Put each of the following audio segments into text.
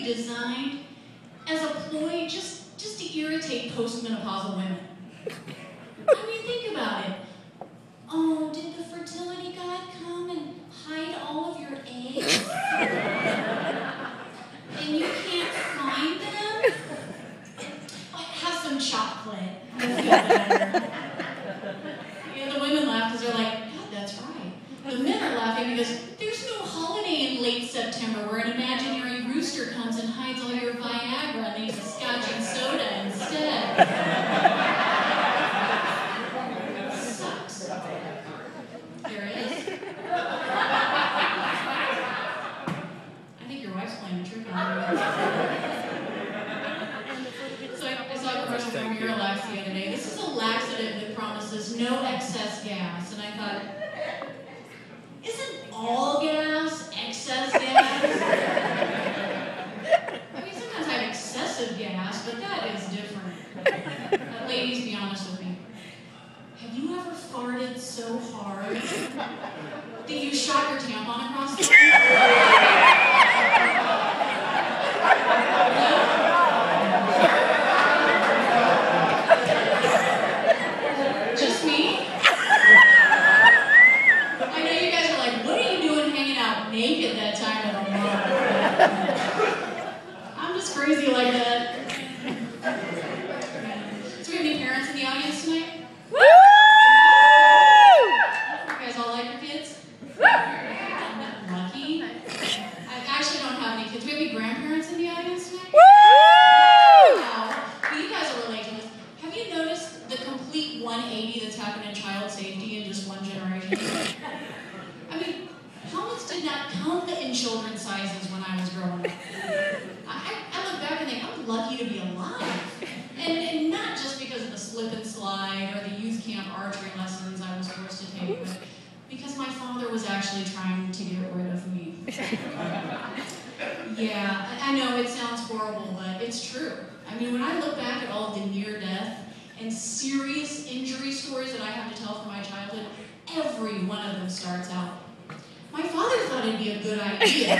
designed as a ploy just to irritate postmenopausal women. I mean, think about it. Oh, did the fertility god come and hide all of your eggs? And you can't find them? Like, have some chocolate. Yeah, the women laugh because they're like, God, that's right. The men are laughing because there's no holiday in late September where an imaginary rooster comes and hides all your Viagra and leaves a scotch and soda instead. Sucks. There is. I think your wife's playing a trick on you. So I saw a commercial from Miralax the other day. This is a laxative that promises no excess gas. And I thought, isn't all gas excess gas? I mean, sometimes I have excessive gas, but that is different. Ladies, be honest with me. Have you ever farted so hard that you shot your tampon across the room? No? Just me? I know you guys are like, what are you doing hanging out naked that time of the month? I'm just crazy like that. So we have any parents in the audience tonight? Woo! You guys all like your kids? Lucky. I actually don't have any kids. Do we have any grandparents in the audience tonight? Woo! Wow. Well, you guys will relate to this. Have you noticed the complete 180 that's happened in child safety in just one generation? I mean, helmets did not come in children's sizes when I was growing up. I look back and think, I'm lucky to be alive. And not just because of the slip and slide or the youth camp archery lessons I was forced to take, but because my father was actually trying to get rid of me. Yeah, I know it sounds horrible, but it's true. I mean, when I look back at all of the near-death and serious injury stories that I have to tell from my childhood, every one of them starts out, my father thought it'd be a good idea. I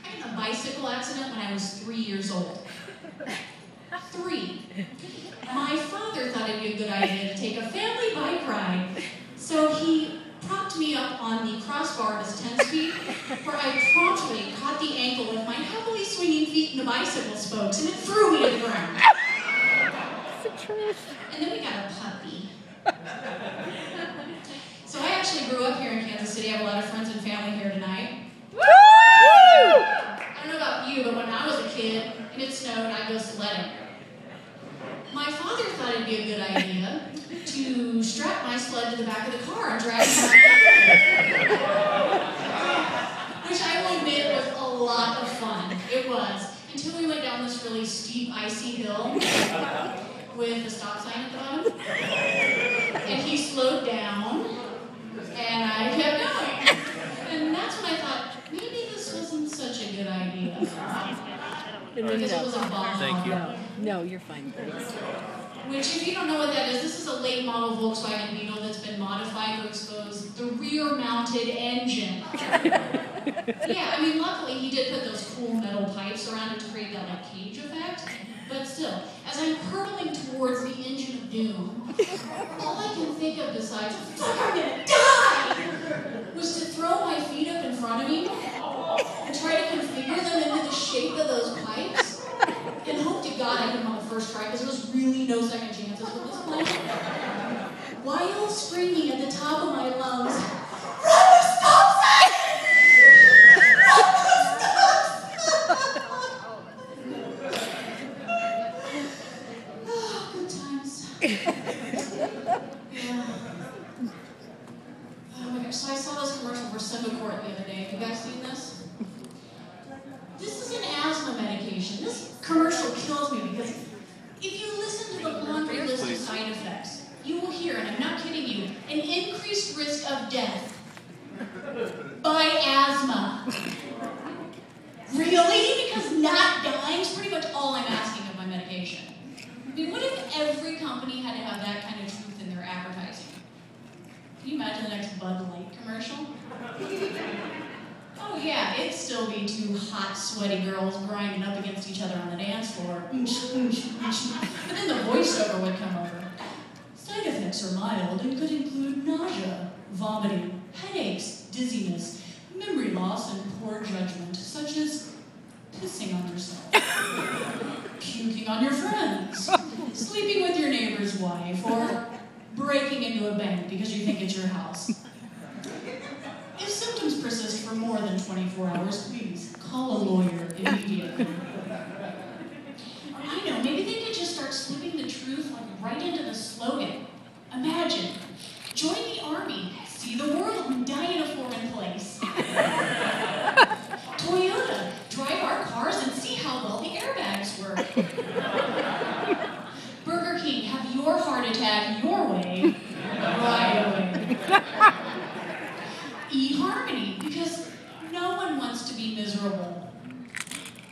had a bicycle accident when I was 3 years old. 3. My father thought it'd be a good idea to take a family bike ride, so he propped me up on the crossbar of his 10-speed, where I promptly caught the ankle with my heavily swinging feet in the bicycle spokes, and it threw me to the ground. It's the truth. And then we got a puppy. So I actually grew up here in Kansas City. I have a lot of friends and family here tonight. Woo! I don't know about you, but when I was a kid and it snowed, I'd go sledding. My father thought it'd be a good idea to strap my sled to the back of the car and drag it around. Which I will admit was a lot of fun. It was. Until we went down this really steep, icy hill with a stop sign at the bottom. And he slowed down, and I kept going. And that's when I thought, maybe this wasn't such a good idea. Because it was a bomb. Thank you. No, you're fine, thanks. Which, if you don't know what that is, this is a late model Volkswagen Beetle that's been modified to expose the rear-mounted engine. Yeah, I mean, luckily he did put those cool metal pipes around it to create that like cage effect. But still, as I'm hurtling towards the engine of doom, all I can think of besides, fuck, I'm gonna die, was to throw my feet up in front of me and try to configure them into the shape of those pipes, and hope to God I get them on the first try, because there was really no second chances with this plane. While screaming at the top of my lungs, "Run the stop sign! Run the stop sign!" Oh, good times. Yeah. Oh my gosh, so I saw this commercial for Symbicort the other day. Have you guys seen this? This is an asthma medication. This commercial kills me because if you listen to the laundry list of side effects, you will hear, and I'm not kidding you, an increased risk of death by asthma. Really? Because not dying is pretty much all I'm asking of my medication. I mean, what if every company had to have that kind of truth in their advertising? Can you imagine the next Bud Light commercial? Oh Oh yeah, it'd still be two hot, sweaty girls grinding up against each other on the dance floor. But then the voiceover would come over. Side effects are mild and could include nausea, vomiting, headaches, dizziness, memory loss, and poor judgment, such as pissing on yourself, puking on your friends, sleeping with your neighbor's wife, or breaking into a bank because you think it's your house. If symptoms persist for more than 24 hours, please call a lawyer immediately. I know, maybe they could just start slipping the truth right into the slogan. Imagine, join the army, see the world, and die in a foreign place. Toyota, drive our cars and see how well the airbags work. Burger King, have your heart attack your way, right away. eHarmony, because no one wants to be miserable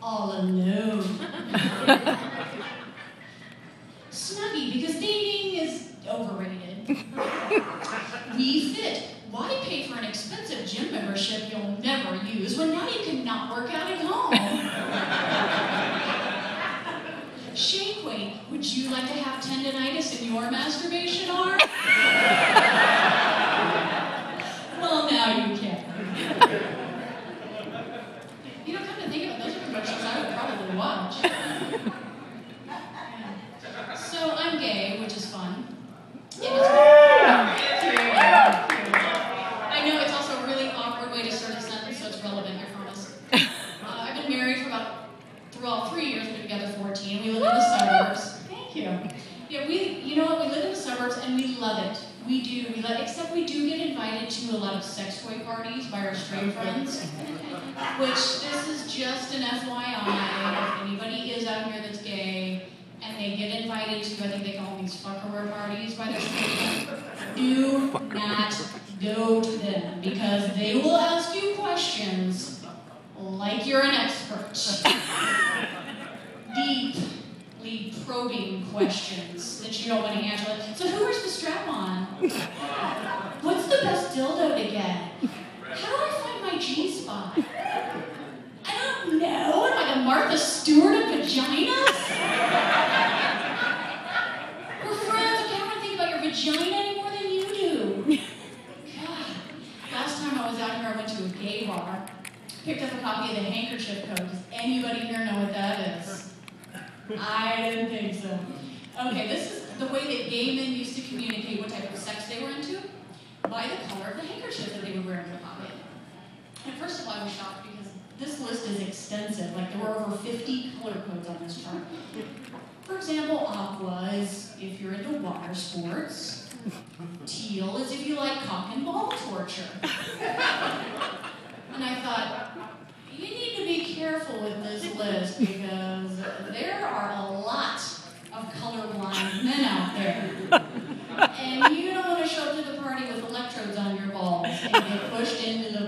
all alone. Snuggie, because dating is overrated. WeFit, why pay for an expensive gym membership you'll never use when now you can not work out at home? Shake weight, would you like to have tendinitis in your masturbation arm? Well, now you can. You know, come to think of it, those are commercials I would probably watch. So I'm gay, which is fun. It was I know it's also a really awkward way to start a sentence, so it's relevant, I promise. I've been married for through all 3 years, we've been together 14. We live in the suburbs. Thank you. Yeah, you know what, we live in the suburbs and we love it. We do, except we do get invited to a lot of sex toy parties by our straight friends, which this is just an FYI, if anybody is out here that's gay, and they get invited to, I think they call them these fuckerware parties by their straight friends, do not go to them, because they will ask you questions like you're an expert. Deeply probing questions that you don't want to answer. So who wears the strap-on? What's the best dildo to get? How do I find my G-spot? I don't know. Am I a Martha Stewart of vaginas? We're friends. Okay, I don't want to think about your vagina any more than you do. God. Last time I was out here, I went to a gay bar. Picked up a copy of the Handkerchief Code. Does anybody here know what that is? I didn't think so. Okay, this is the way that gay men used to communicate what type of sex they were into, by the color of the handkerchief that they would wear in their pocket. And first of all, I was shocked because this list is extensive. Like, there were over 50 color codes on this chart. For example, aqua is if you're into water sports. Teal is if you like cock and ball torture. And I thought, you need to be careful with this list because there are a lot of colorblind men out there. And you don't want to show up to the party with electrodes on your balls and get pushed into the